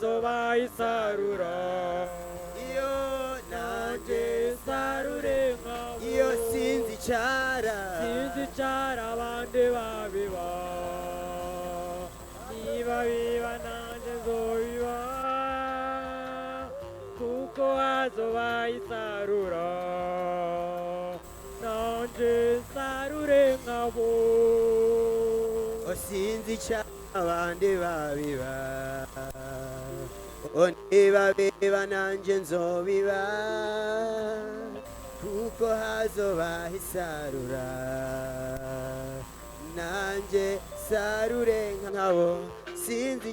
hazoba isarura iyo nanjye sarure nkabo iyo sinzi icara abandi babiba niba biba nanjye nzobiba kuko hazoba isarura nanjye sarure nkabo sinzi icara abandi babiba niba biba nanjye nzobiba kuko hazoba isarura nanjye sarure nkabo sinzi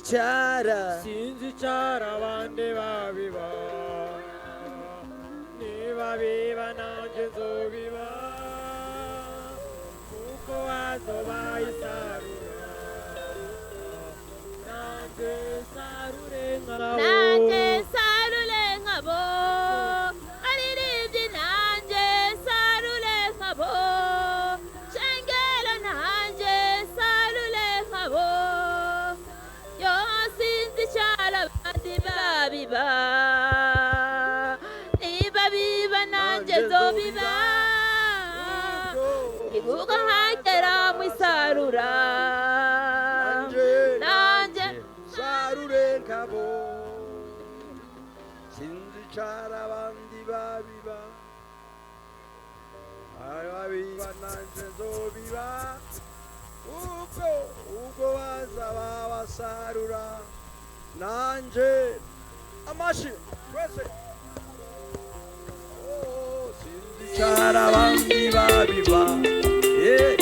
icara abandi babiba niba biba nanjye nzobiba kuko hazoba isarura nanjye sarure nkabo aririmbye nanjye sarure nkabo shengero nanjye sarure nkabo yo sinzi icara abandi babiba niba biba nanjye nzobiba ibuka nkagera mu isarura nanjye sarure nkabo sinzi icara abandi babiba ababiba nanjye nzobiba ubwo bazaba basarura nanjye amashi twese sinzi icara abandi babiba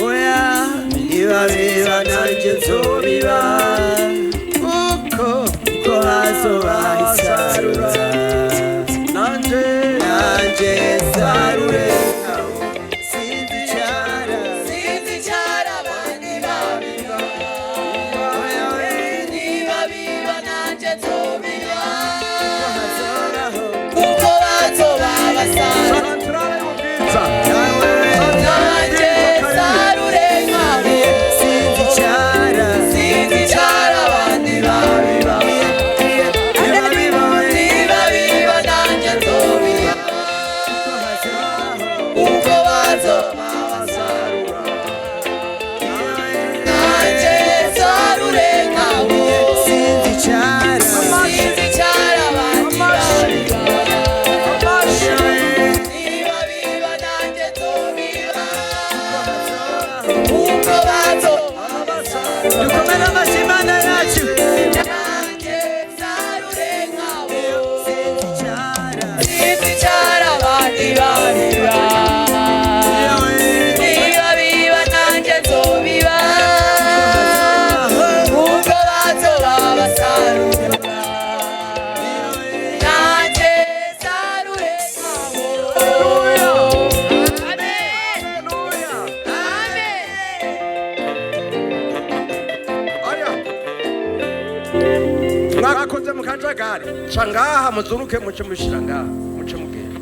oya niba biba nanjye nzobiba kuko hazoba isarura nanjye sarure sinzi icara abandi babiba niba biba nanjye nzobiba kuko hazoba basarura nanjye sarure nkabo sinzi icara abandi babiba niba biba nanjye nzobiba kuko hazoba basarura nanjye sarure nkabo sinzi icara abandi babiba niba biba nanjye nzobiba kuko hazoba basarura dukomere amashyi Imana yacu nanjye sarure nkabo sinzi icara abandi babiba niba biba nanjye nzobiba kuko hazoba basarura nanjye sarure nkabo mwakoze mu kajagari ca ngaha muzuruke muce mushira ngaha muce mugenda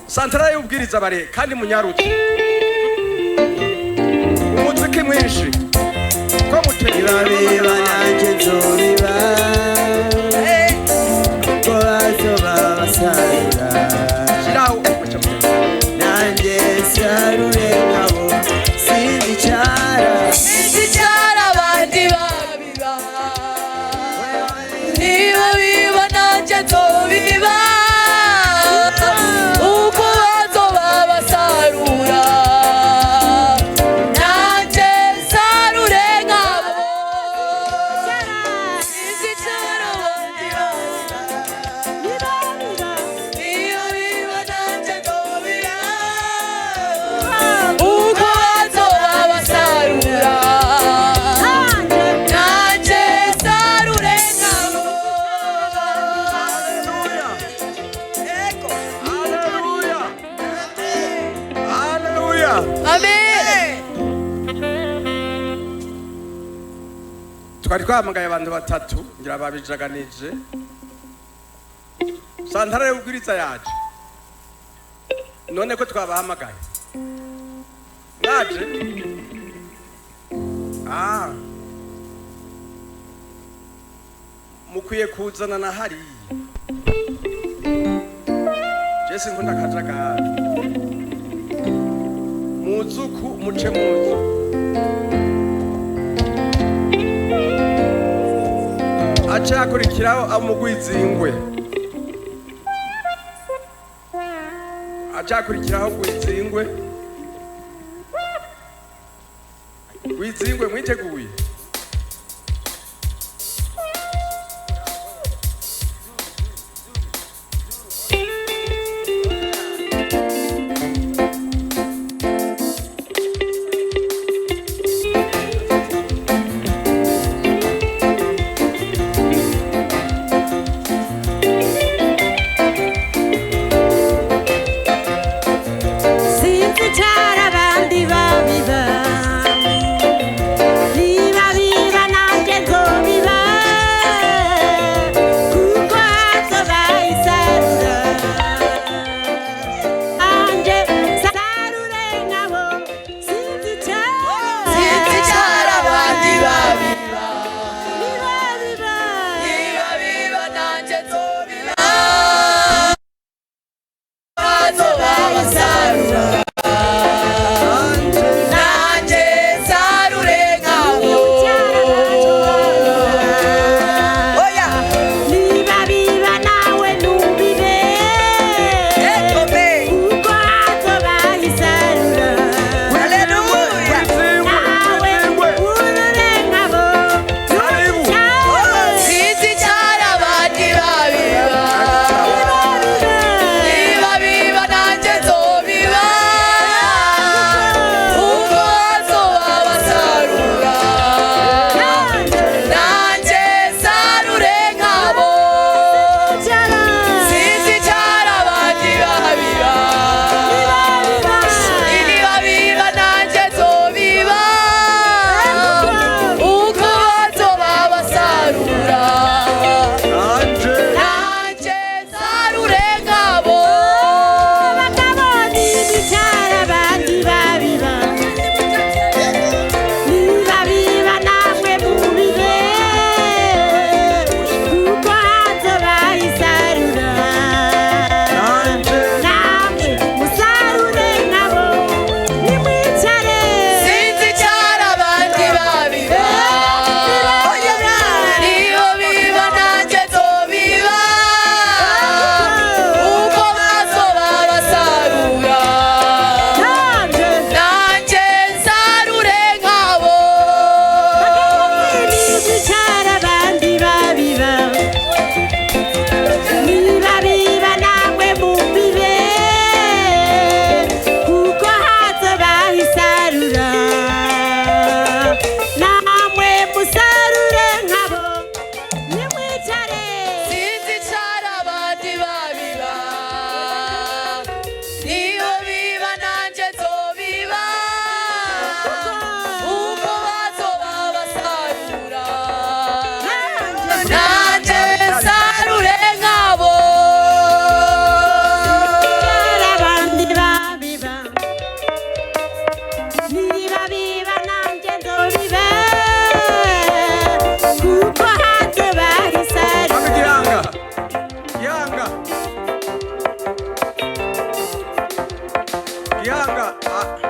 santara y'ubwiriza bare kandi munyarutse umuziki mwinshi ko niba biba nanjye nzobiba kuko hazoba basarura shiraho muce mugenda nanjye sarure nkabo sinzi icara abandi babiba niba biba nanjye nzobiba kuko hazoba basarura nanjye sarure nkabo sinzi icara abandi babiba niba biba nanjye nzobiba kuko hazoba basarura nanjye sarure nkabo haleluya amen. twari twahamagaye abantu batatu ngira babijaganije santara y'ubwiriza yaje none ko twabahamagaye mwaje mukwiye kuzana na hariya jesi nkunda akajagari muzuku muce muzu aca yakurikiraho amugwizingwe aca yakurikiraho gwizingwe gwizingwe mwiteguye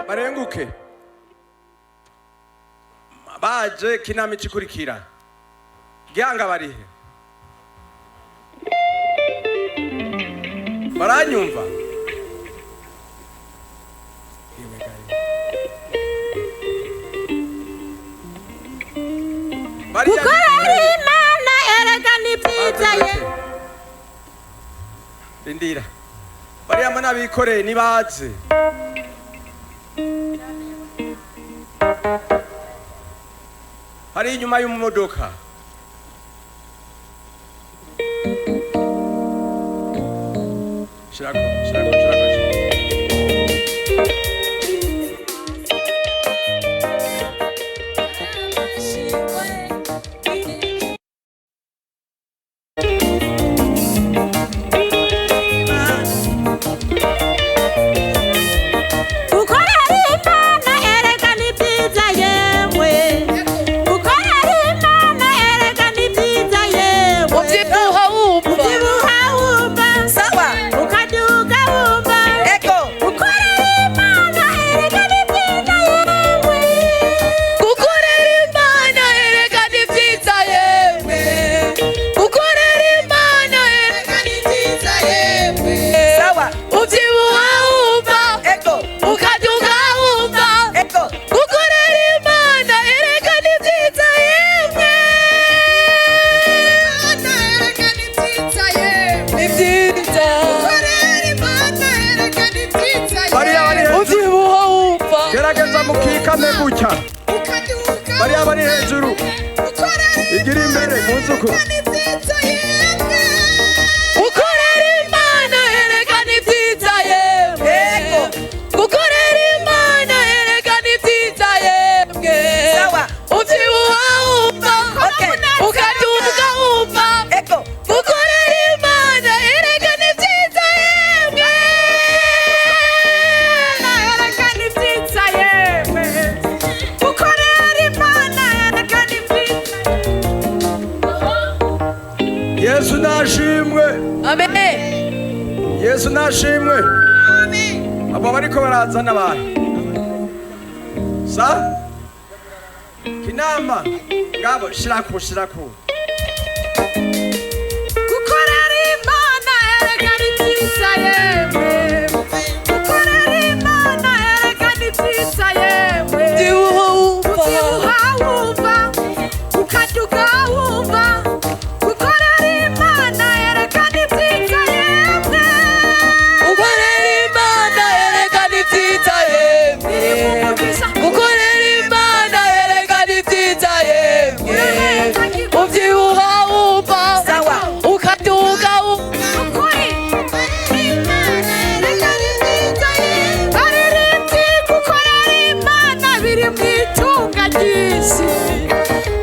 barenguke baje kinamico ikurikira Gihanga barihe baranyumva Gukorera Imana erega ni byiza ye Indira bariya mana bikoreye nibaze hari inyuma y'umumodoka shirako kwicara bariya bari hejuru igira imbere muzuku ukorera Imana erekana ibyiza yemwe gukorera Imana erekana ibyiza yemwe ubyibuha wumva ukaduka wumva gukorera Imana erekana ibyiza yemwe erekana ibyiza yemwe gukorera Imana erekana ibyiza Yesu nashimwe amen Yesu nashimwe abo bariko barazana abantu sa kinama ngabo shirako gukorera Imana erekana ibyiza yemwe gukorera Imana erekana ibyiza yemwe ubyibuha wumva ukaduka wumva gukorera Imana erekana ibyiza yemwe gukorera Imana erekana ibyiza yemwe gukorera Imana erekana ibyiza yemwe ubyibuha wumva ukaduka wumva baririmbyi gukorera Imana biri mu itunga ry'isi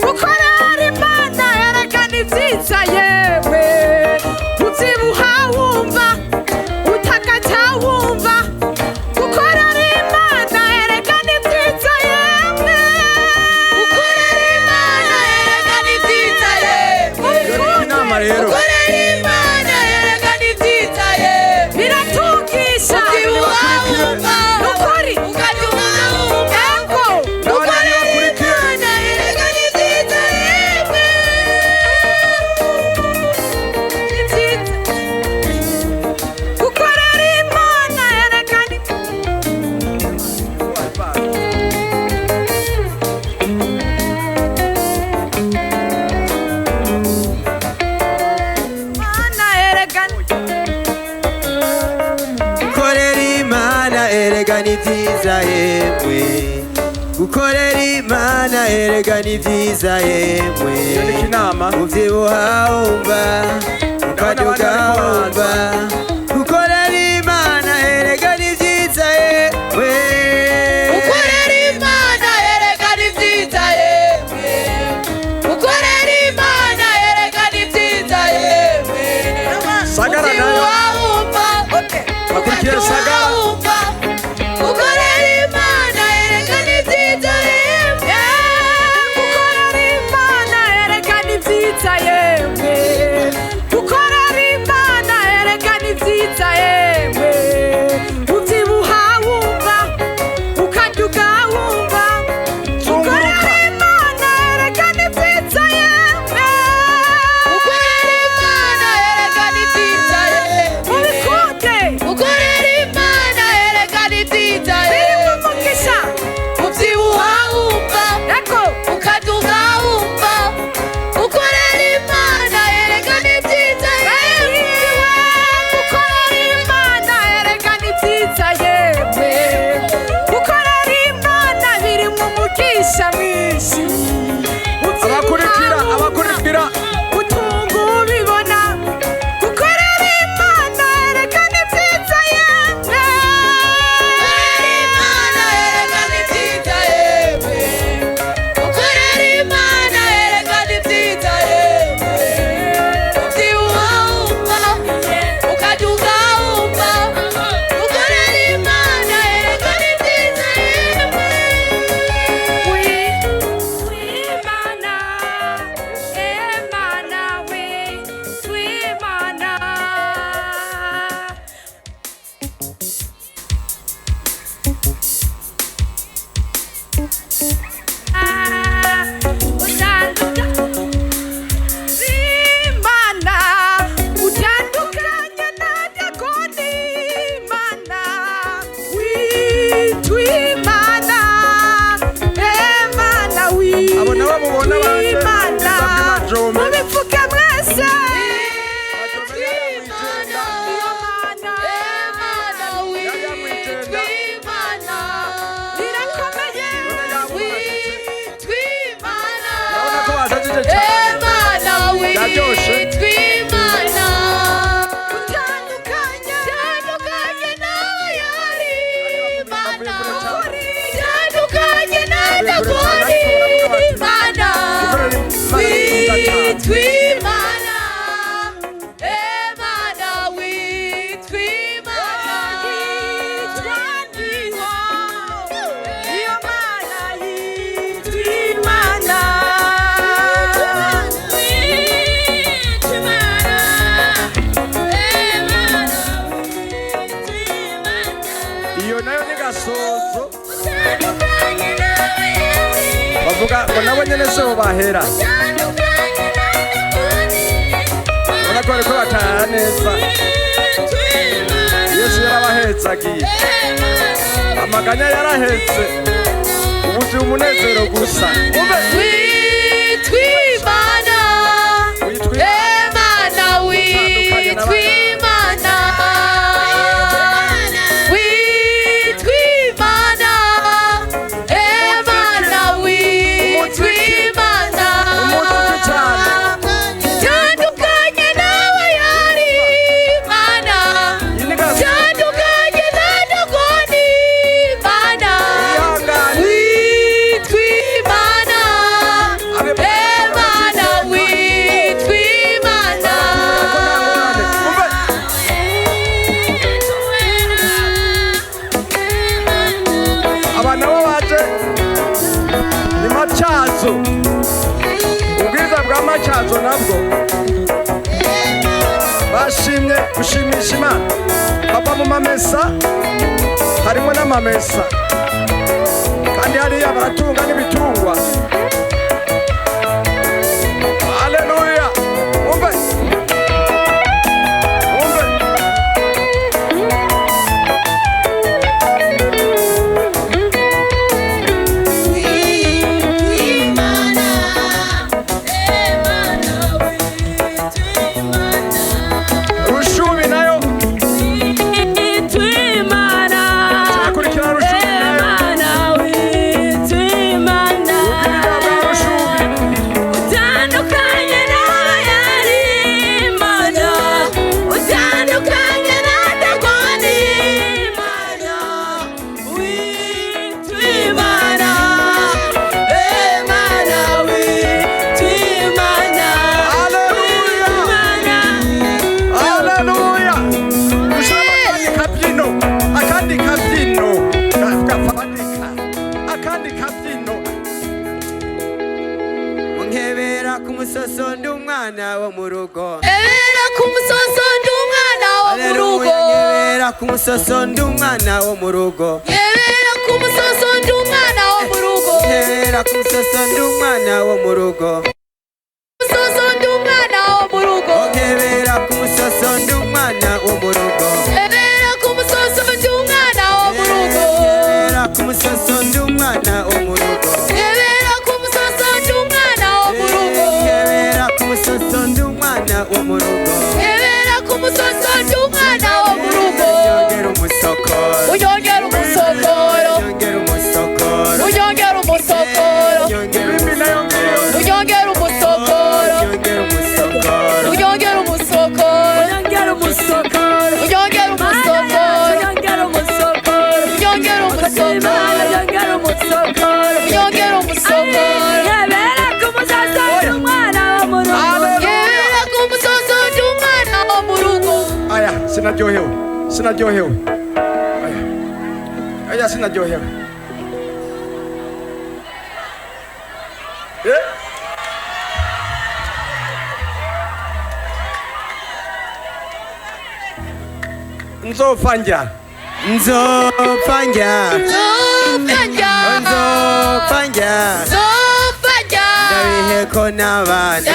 gukorera Imana erekana ibyiza yemwe ubyibuha wumva utakata wumva gukorera Imana erekana ibyiza yemwe gukorera Imana erekana ibyiza yemwe inama rero gukorera Imana erekana ibyiza yemwe biratungisha ubyibuha wumva ukuri ukaduka wumva gukorera Imana erekana ibyiza yemwe gukorera Imana erekana Imana erekana gukorera Imana erekana ibyiza yemwe gukorera Imana erekana ibyiza yemwe inama ubyibuha wumva ukaduka wumva gukorera Imana erekana ibyiza yemwe gukorera Imana erekana ibyiza yemwe gukorera Imana erekana ibyiza yemwe Sagara nayo. ubyibuha wumva Bakurikiye ukaduka Sagara. wumva gukorera Imana erekana ibyiza yemwe gukorera Imana erekana ibyiza yemwe gukorera Imana erekana ibyiza yemwe ubyibuha wumva ukaduka wumva gukorera Imana erekana ibyiza yemwe gukorera Imana erekana ibyiza yemwe ubikunde gukorera Imana erekana ibyiza yemwe umugisha ubyibuha wumva ukaduka wumva gukorera Imana erekana ibyiza yemwe gukorera Imana erekana ibyiza yemwe gukorera Imana biri mu mugisha mwinshi abakurikira utunga ubibona gukorera Imana erekana ibyiza yemwe Imana erekana ibyiza yemwe gukorera Imana erekana ibyiza yemwe ubyibuha wumva ukaduka wumva gukorera Imana erekana ibyiza yemwe We biraryoshe cyane biraryoshe bavuga ngo nabo nyene se bahera urako ariko batara neza Yesu yarabahetsagiye amaganya yarahetse ubuzi umunezero gusa ubwiza bwa Macyazo nabwo bashimye gushimisha Imana bava mu mamesa harimo n'amamesa kandi hariya baratunga n'ibitungwa haleluya umve kumusoso ndi umwana wo mu rugo ebera kumusoso ndi umwana wo mu rugo ebera kumusoso ndi umwana wo mu rugo ebera kumusoso ndi umwana wo mu rugo ebera kumusoso ndi umwana wo mu rugo kumusoso ndi umwana wo mu rugo ebera kumusoso ndi umwana wo mu rugo ebera kumusoso ndi umwana wo mu rugo ebera kumusoso ndi umwana wo mu rugo ebera kumusoso ndi umwana wo mu rugo ebera kumusoso ndi umwana wo mu rugo ebera kumusoso ndi umwana wo mu rugo unyongera umusokoro unyongera umusokoro unyongera umusokoro unyongera umusokoro unyongera umusokoro unyongera umusokoro unyongera umusokoro unyongera umusokoro unyongera umusokoro unyongera umusokoro unyongera umusokoro yebera kumusoso ndi umwana wo mu rugo yebera kumusoso ndi umwana wo mu rugo aya sinaryohewe aya sinaryohewe nzopfa njya ndabiheko n'abandi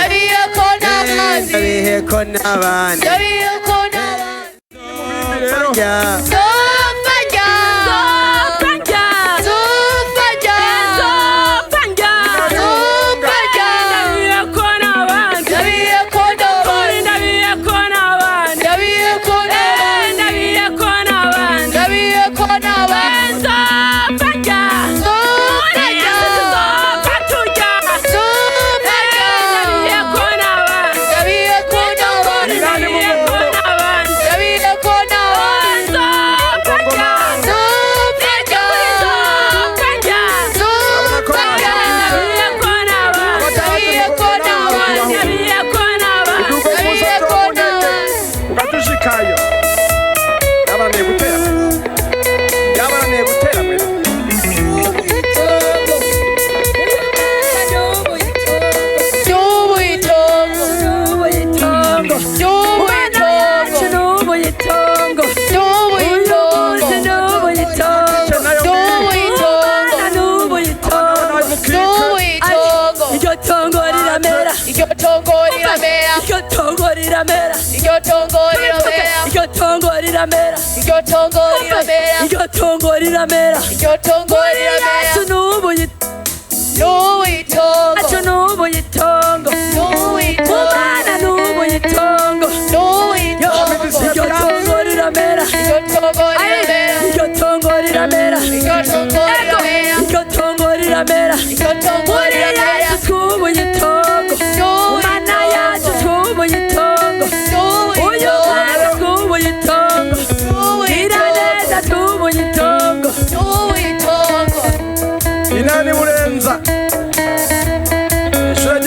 riramera iryo tongo riramera iryo tongo riramera iryo tongo riramera Yesu nubu itongo Acho nubu itongo itongo Umwana nubu itongo iryo tongo riramera iryo tongo riramera iryo tongo riramera iryo tongo riramera iryo tongo riramera iryo tongo riramera Yesu twubu itongo Umwana yacu twubu itongo uyu mwana twubu itongo Iraneza twubu itongo inani murenza ishure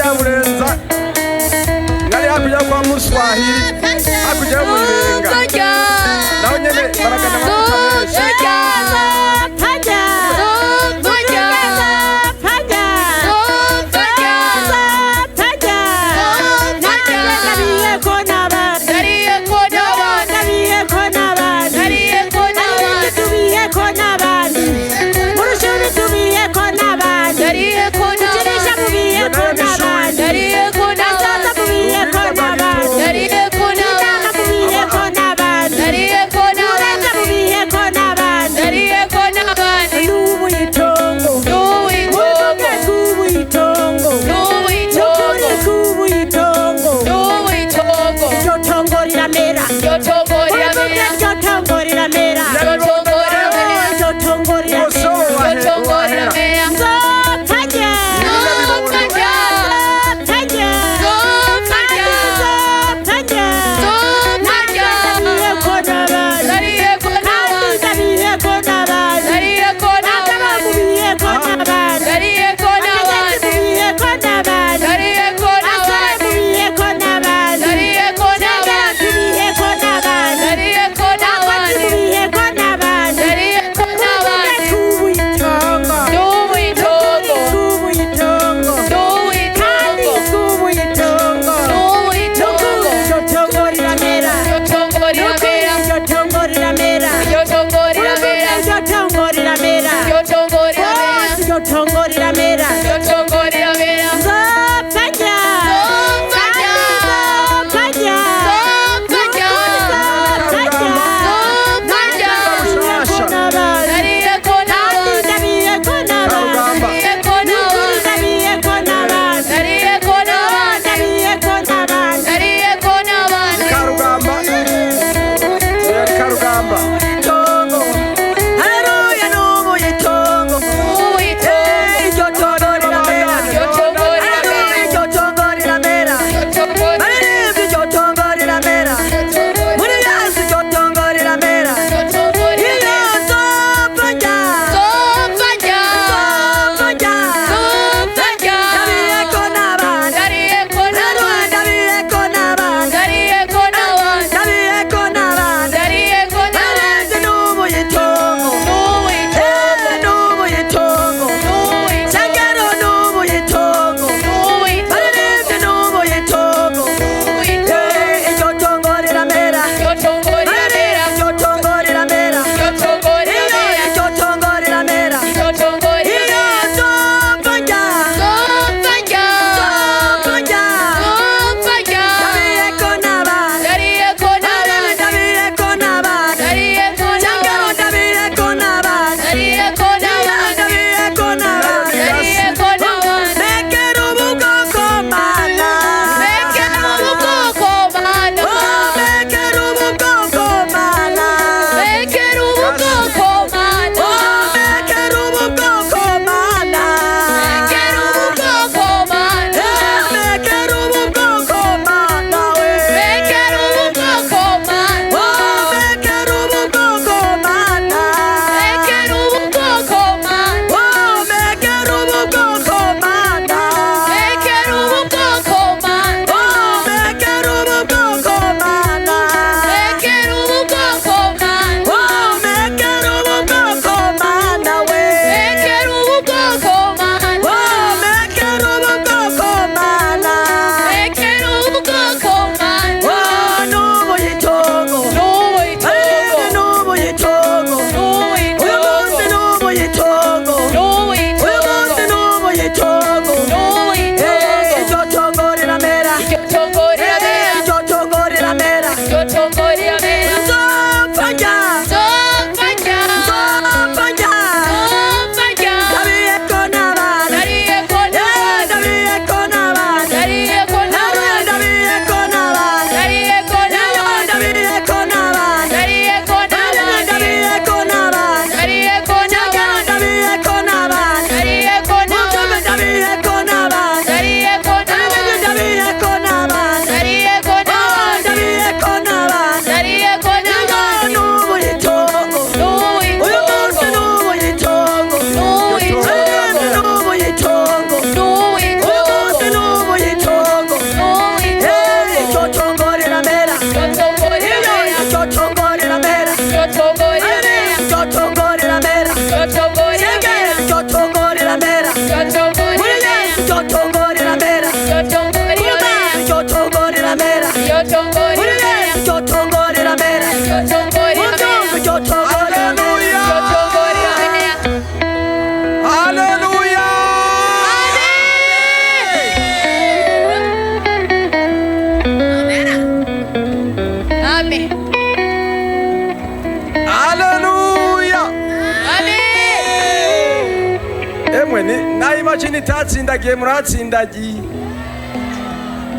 imashini itatsindagiye muratsindagiye.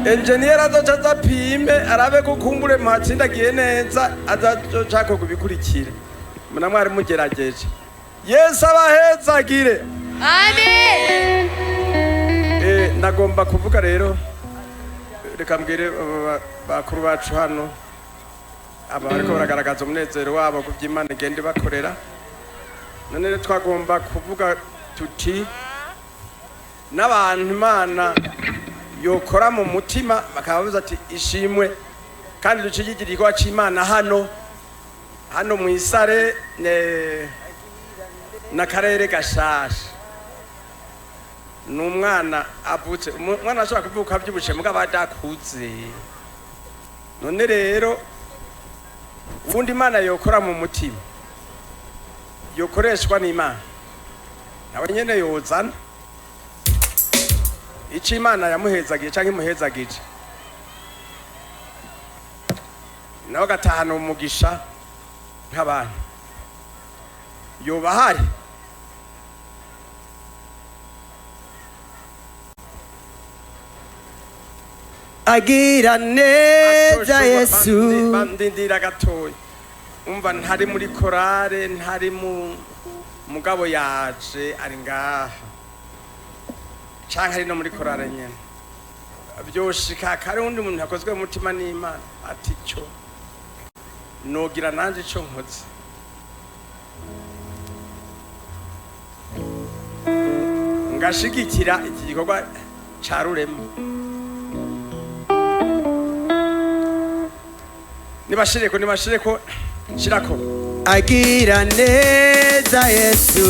Engineer azoca azapime arabe ko kumbure muhatsindagiye neza azaca kubikurikira. Muna mwari mugerageje. Yesu abahezagire. Amen. Nagomba kuvuga rero reka mbwire bakuru bacu hano aba bariko baragaragaza umunezero wabo ku by'Imana igende bakorera. None rero twagomba kuvuga tuti n'abantu Imana yokora mu mutima bakabavuza ati ishimwe kandi ducigigira igikorwa c'Imana hano mu Isare na karere gashasha. N'umwana avutse umwana ashobora kuvuka by'ubushe mugabo adakuze. None rero ubundi Imana yokora mu mutima yokoreshwa n'Imana nawe nyene yozana ico Imana yamuhezagiye canke imuhezagije nawe gatahana umugisha nk'abantu yoba hari. agira neza Yesu bandindira gatoya umva ntari muri korale ntari mu mugabo yaje ari ngaha canke ari no muri korale nyene byoshika kare undi muntu yakozwe mu mutima n'Imana ati cyo nogira nanje cyo nkoze ngashigikira iki gikorwa ca Rurema. Nibashireko shirako agira neza Yesu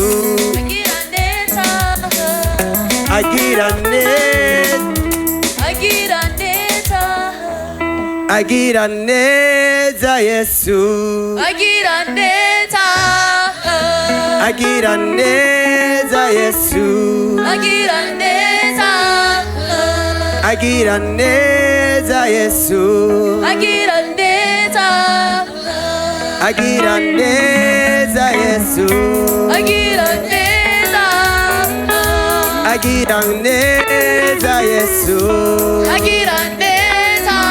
agira neza Yesu Agira neza Yesu agira neza Yesu Agira neza agira neza Yesu Agira neza agira neza Yesu Agira neza agira neza Yesu Agira neza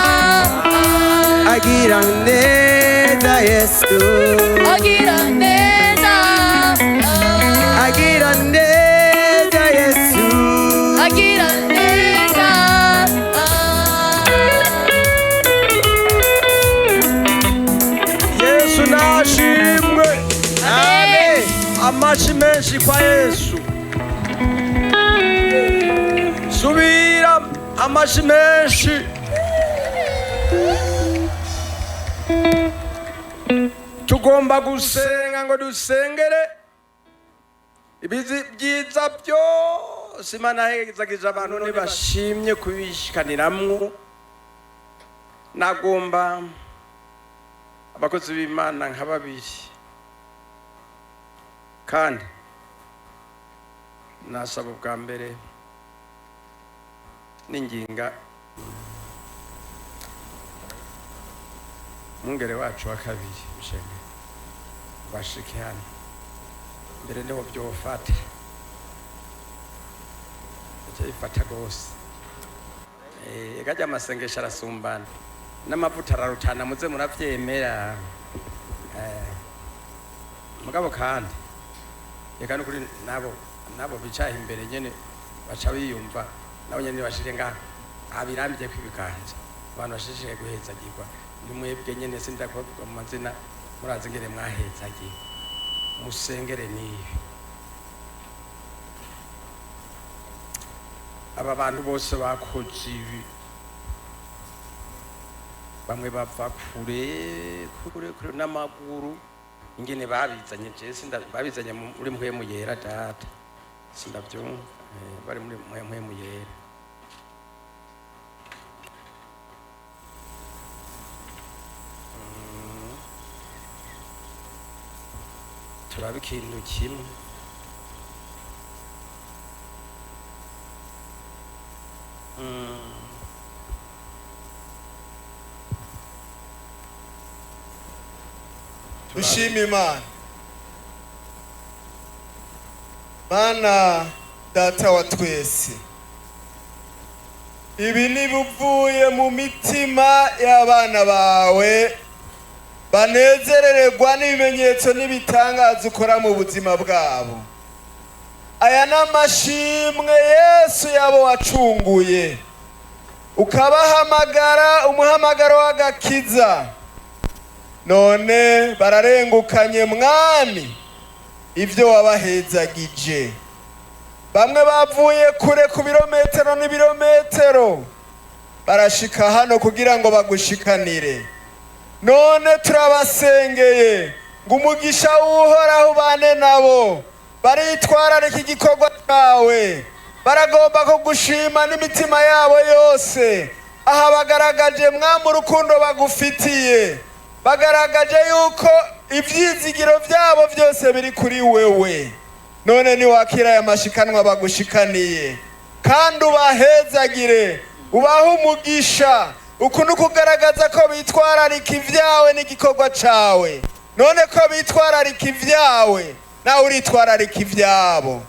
agira neza Yesu Agira neza Yesu nashimwe. amen Amashi menshi kwa Yesu. Subira amashi menshi. Tugomba gusenga ngo dusengere ibizi byiza byose Imana yahezagije abantu ntibashimye kubishikaniramwo. Nagomba abakozi b'Imana nka babiri kandi nasaba bwa mbere n'inginga mungere wacu wa kabiri mshenge bashike hano mbere niho byofata cyifata gose gajya amasengesho arasumbana n'amavuta ararutana muze muravyemera mugabo kandi reka nukuri nabo bicaye imbere nyene baca biyumva nabo nyene bashire ngaha abirambye kwibikanje abantu bashishije guhezagirwa nimwebwe nyene sindakuvuga mu mazina murazi ngere mwahezagiye musengere niyo aba bantu bose bakoze ibi bamwe bava kure n'amaguru ingene babizanye babizanye muri mpwemu yera data sindavyumva bari muri mpwemu yera turabe ikintu kimwe Dushime Imana. Mana data wa twese, ibi nibivuye mu mitima y'abana bawe banezerererwa n'ibimenyetso n'ibitangaza ukora mu buzima bwabo. Aya n'amashimwe Yesu yabo wacunguye ukabahamagara umuhamagaro w'agakiza, none bararengukanye mwami ivyo wabahezagije. Bamwe bavuye kure ku birometero n'ibirometero barashika hano kugira ngo bagushikanire. None turabasengeye ngo umugisha w'Uhoraho ubane nabo, baritwararika igikorwa cyawe, baragomba kugushima n'imitima yabo yose. Aha bagaragaje mwami urukundo bagufitiye, bagaragaje yuko ivyizigiro vyabo byose biri kuri wewe. None ni wakira ya mashikanwa bagushikaniye, kandi ubahezagire, ubaha umugisha, ukuntu kugaragaza ko bitwararika ivyawe n'igikorwa cawe. None ko bitwararika ivyawe, nawe uritwararika ivyabo.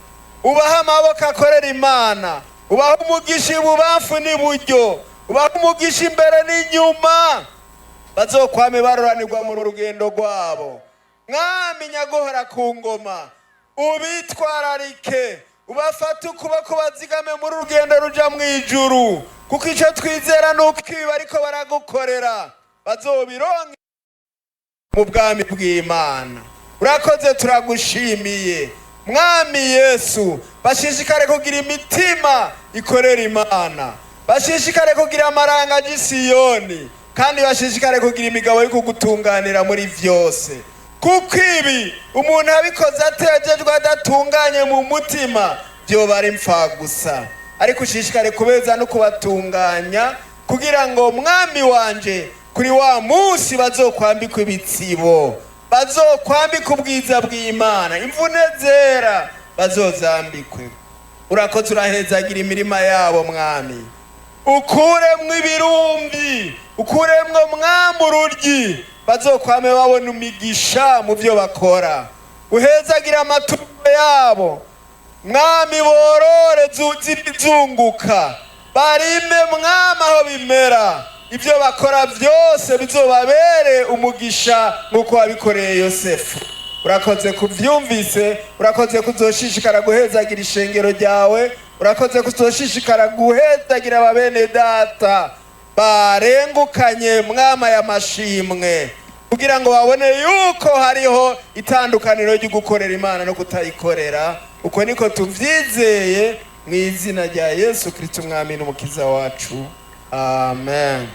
Ubaha amaboko akorera Imana, ubaha umugisha ibubamfu n'iburyo, ubaha umugisha imbere n'inyuma, bazokwame baroranirwa mu rugendo rwabo. Mwami nyaguhora ku ngoma, ubitwararike, ubafate ukuboko bazigame muri rugendo ruja mu ijuru, kuko icyo twizera nuko ibi bariko baragukorera bazobironka mu bwami bw'Imana. Urakoze, turagushimiye mwami Yesu. Bashishikare kugira imitima ikorera Imana, bashishikare kugira amaranga y'Isiyoni, kandi bashishikare kugira imigabo yo kugutunganira muri vyose. Kuko ibi umuntu abikoze atejejwe adatunganye mu mutima byoba ari impfagusa, ariko ushishikare kubeza no kubatunganya, kugira ngo mwami wanje kuri wa munsi bazokwambika ibitsibo, bazokwambika ubwiza bw'Imana, imvune zera bazozambikwe. Urakoze, urahezagira imirima yabo mwami, ukuremwo ibirumbi, ukuremwo mwami ururyi, bazokwame babona imigisha mu byo bakora. Uhezagira amatungo yabo mwami, borore zunguka, barime mwami aho bimera, ibyo bakora byose bizobabere umugisha nk'uko wabikoreye Yosefu. Urakoze kuvyumvise, urakoze kuzoshishikara guhezagira ishengero ryawe, urakoze kuzoshishikara guhezagira ababene data barengukanye mwama y'amashimwe, kugira ngo babone yuko hariho itandukaniro ryo gukorera Imana no kutayikorera. Uko niko tuvyizeye mu izina rya Yesu Kristo umwami n'umukiza wacu, amen.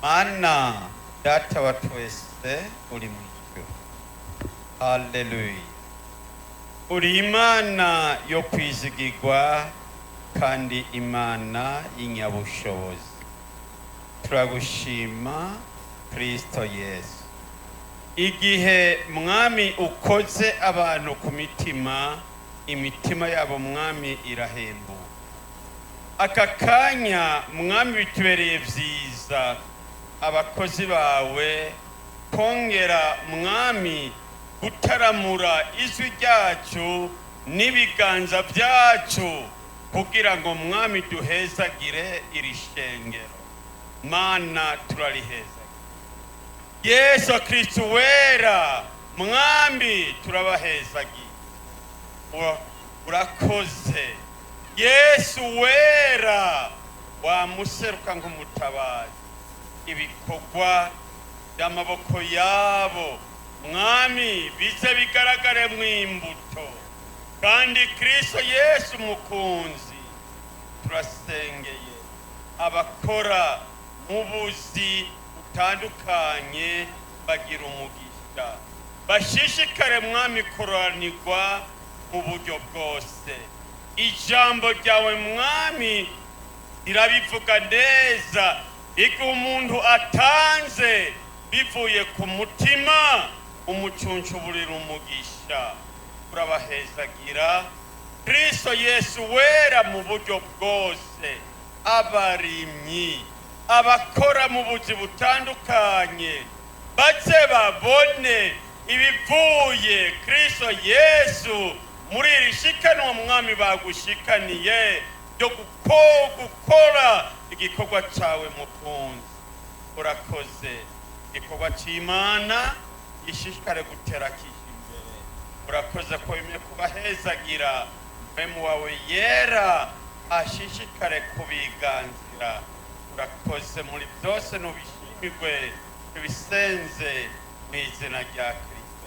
Mana data wa twese uri mu ijuru, haleluya. Uri Imana yo kwizigirwa kandi Imana y'inyabushobozi. Turagushima Kristo Yesu. Igihe mwami ukoze abantu ku mitima, imitima yabo mwami irahembuka. Aka kanya mwami bitubereye vyiza abakozi bawe kongera mwami gutaramura ijwi ryacu n'ibiganza byacu, kugira ngo mwami duhezagire iri shengero. Mana turariheza Yesu Kristo wera, mwami turabahezagiye. Urakoze Yesu wera, wamuseruka nk'umutabazi. Ibikorwa by'amaboko yabo mwami bize bigaragare mu imbuto, kandi Kristo Yesu mukunzi turasengeye abakora mu buzi butandukanye bagira umugisha, bashishikare mwami koranirwa mu buryo bwose. Ijambo ryawe mwami irabivuga neza, igihe umuntu atanze bivuye ku mutima umucuncu burira umugisha. Urabahezagira Kristo Yesu wera mu buryo bwose, abarimyi, abakora mu buzi butandukanye baze babone ibivuye Kristo Yesu muri iri shikanwa mwami bagushikaniye ryo gukora igikorwa cyawe mukunzi. Urakoze igikorwa cy'Imana gishishikare gutera kije imbere. Urakoze ko bimwe kubahezagira mpemu wawe yera ashishikare kubiganzira. Urakoze muri byose nubishimirwe tubisenze mu izina rya Kristo.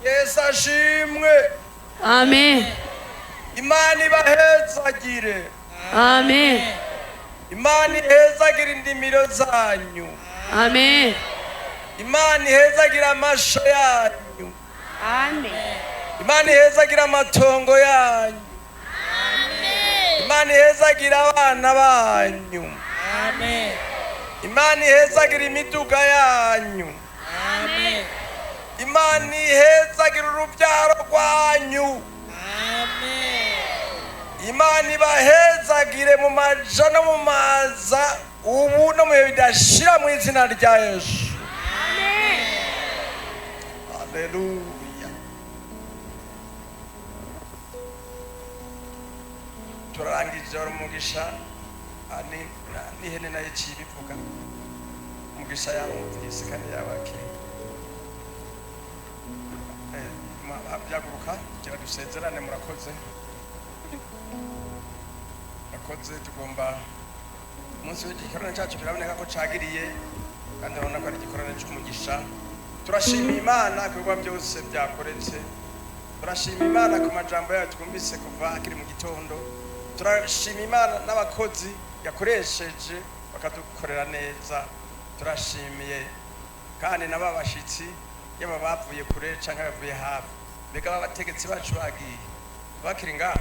Yesu ashimwe. Amen. Imana ibahezagire. Amen. Imana ihezagire indimiro zanyu. Amen. Imana ihezagire amasho yanyu. Amen. Imana ihezagire amatongo yanyu. Imana ihezagire abana banyu. Amen. Imana ihezagire imiduga yanyu. Amen. Imana ihezagire urubyaro rwanyu. Amen. Imana ibahezagire mu maja no mu maza ubu no mu bihe bidashira mu izina rya Yesu. Amen. Haleluya. Turangije umugisha ani n'ihene nayo cibivuga umugisha yamuvise kandi yabakiri byaguruka kugira dusezerane. Murakoze tugomba umunsi w'igikorane cyacu biraboneka ko cagiriye kandi urabona ko ari igikorane cy'umugisha. Turashima Imana ku bikorwa byose byakoretse. Turashima Imana ku majambo yayo twumvise kuva akiri mu gitondo. Turashima Imana n'abakozi yakoresheje bakadukorera neza. Turashimiye kandi n'ababashitsi yaba bavuye kure cyangwa bavuye hafi. Mbega abategetsi bacu bagiye bakiri ngaha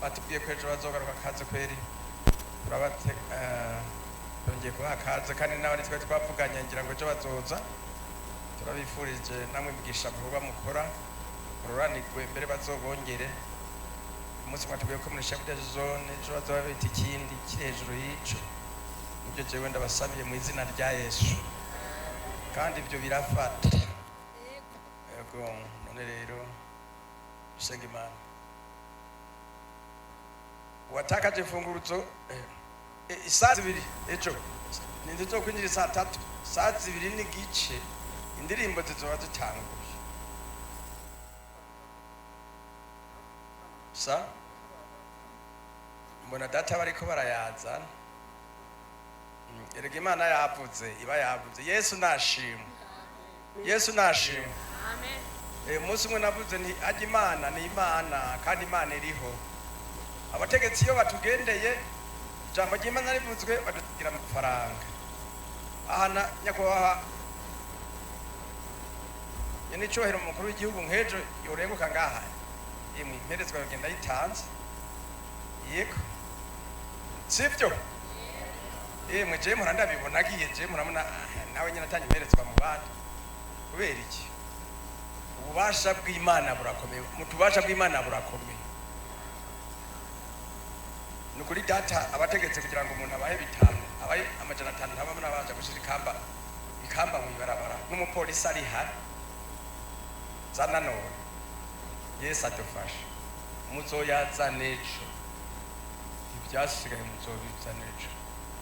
batubwiye ko ejo bazogaruka kaze kweri. Turongeye kubaha kaze kandi n'abandi twari twavuganye ngira ngo ejo bazoza. Turabifurije namwe imigisha mu bikorwa mukora mururanirwe mbere bazobongere. Umunsi mwatubwiye ko muri chef de zone ejo bazoba bita ikindi kiri hejuru y'ico. Nibyo jewe ndabasabiye mu izina rya Yesu kandi ibyo birafata. Yego none rero dusenga Imana. Watakaje funguruzo saa 2 ejo ninde zo kwinjira saa 3 saa 2 n'igice indirimbo zizoba zitanguje sa mbona data bariko barayaza. Erega Imana yavuze iba yavuze. Yesu nashimwe. Yesu nashimwe. Amen. Umunsi umwe navuze ni ajya Imana ni Imana kandi Imana iriho. Abategetsi iyo batugendeye ijambo ry'Imana rivuzwe badugira amafaranga. Ahana nyakwaha yani cyohera umukuru w'igihugu nk'ejo yorenguka ngaha imwe imperezwa bagenda yitanze. Yego sivyo mwe je muranda bibona agiye je muramuna nawe nyina atanye imperezwa mu bandi kubera iki? Ububasha bw'Imana burakomeye. Mutubasha bw'Imana burakomeye. Nukuri data abategetse kugira ngo umuntu abahe bitanu abaye amajana 5 ntabamuna baje gushira ikamba mu ibarabara n'umupolisi ari hari zana none. Yesu adufashe muzoyaza nejo ibyasigaye muzobiza nejo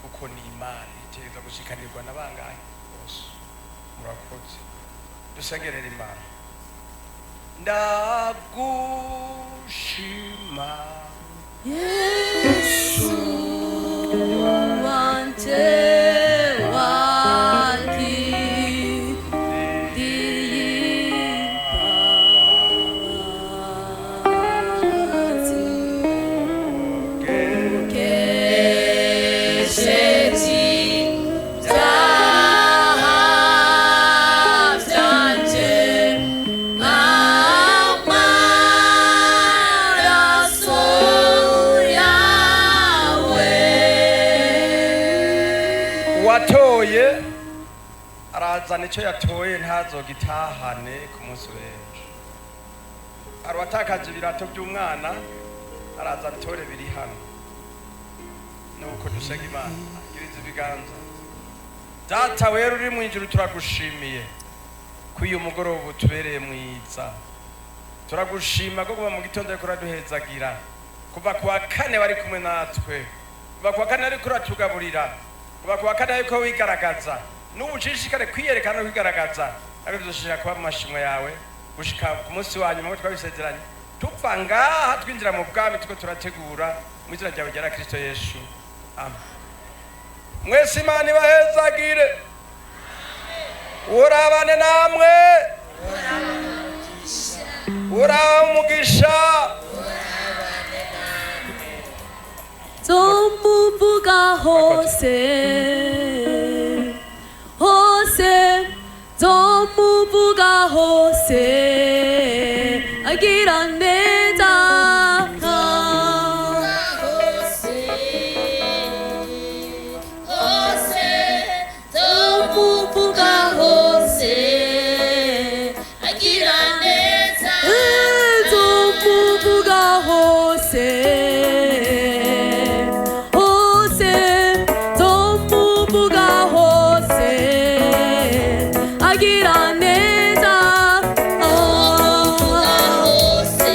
kuko ni Imana iteza gushikanirwa n'abangahe bose. Murakoze dusengerera Imana. Ndagushima Yesu wante watoye arazana icyo yatoye ntazogitahane ku munsi w'ejo. Arwatakaje ibirato by'umwana araza atore biri hano. nuko dusenga imana agiriza ibiganza. Data wera uri mu ijuru turagushimiye ko uyu mugoroba utubereye mwiza. Turagushima ko kuva mu gitondo ariko uraduhezagira, kuva kuwa kane wari kumwe natwe, kuva kuwa kane ariko uratugaburira, kuva kuwa kane ariko wigaragaza, n'ubu ushishikare kwiyerekana no kwigaragaza. Ariko dushishira kuba mu mashimwe yawe gushika ku munsi wa nyuma ngo twabisezeranye tuva ngaha twinjira mu bwami tuko turategura mu izina ryawe rya Kristo Yesu. Amen. Mwese Imana ibahezagire. Urabane namwe. Uramugisha. Zomuvuga hose hose, zomuvuga hose agira neza. Zomuvuga hose agira neza. Zomuvuga hose hose, zomuvuga hose agira neza. Zomuvuga hose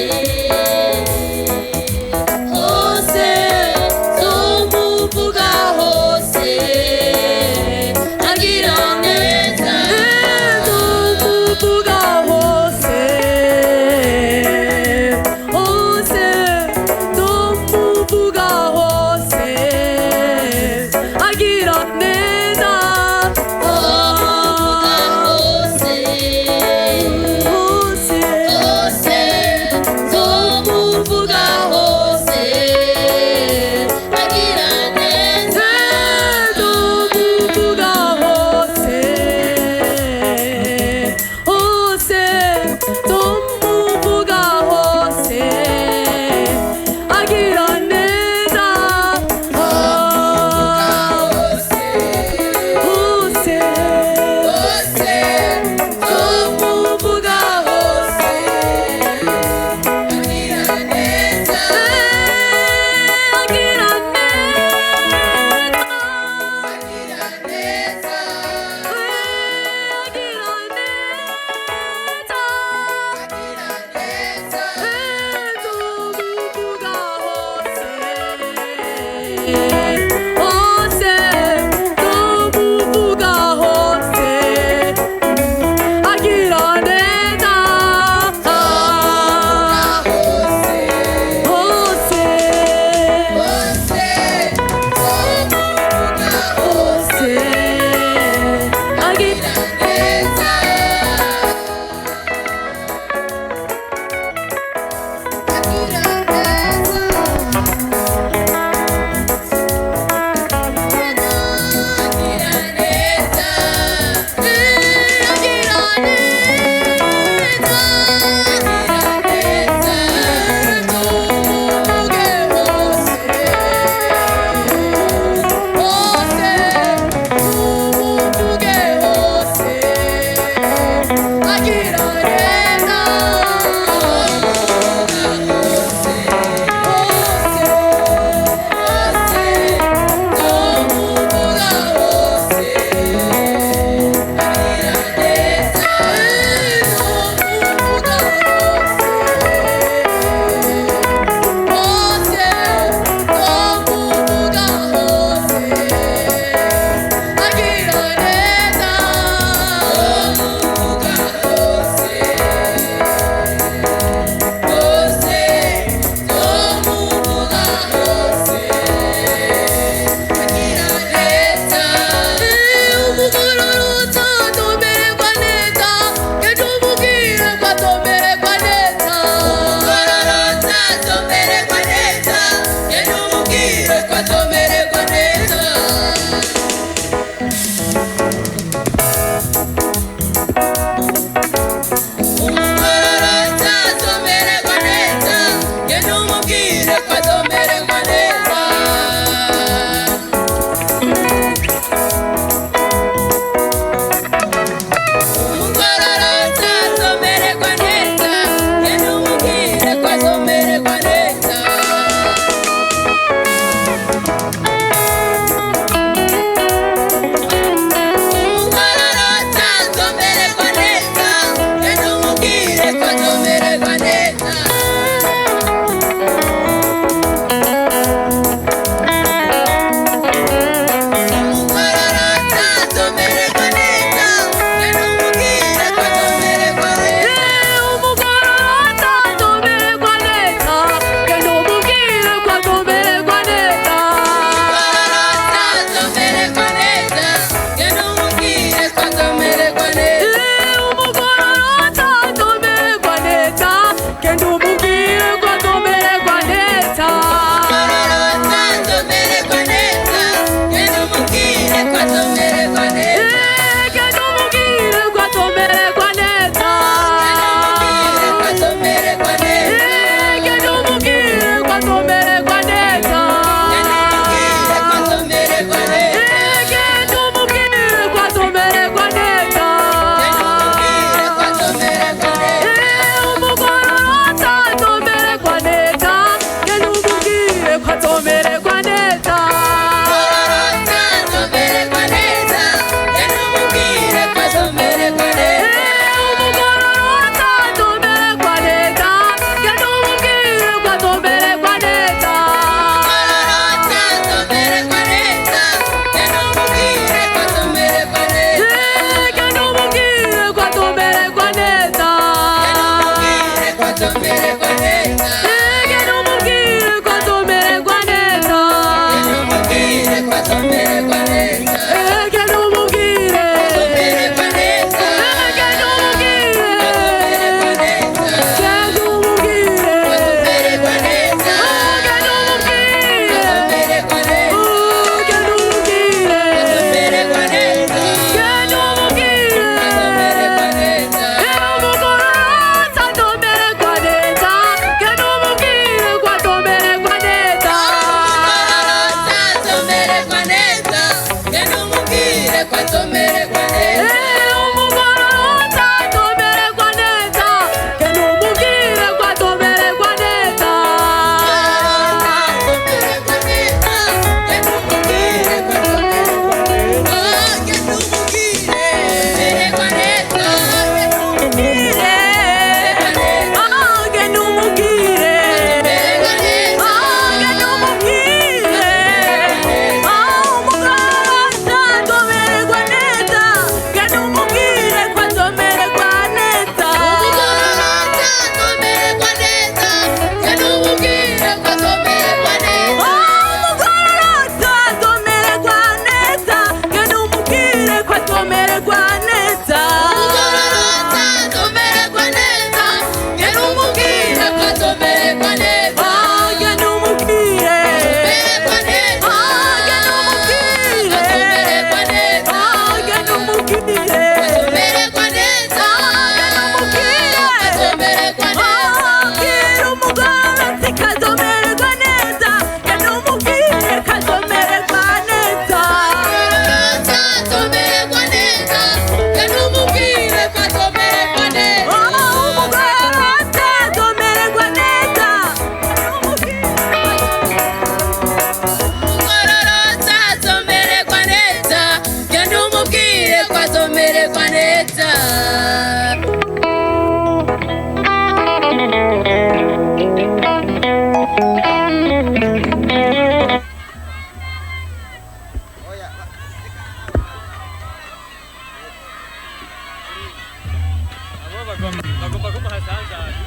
bagomba kumuhasanzaje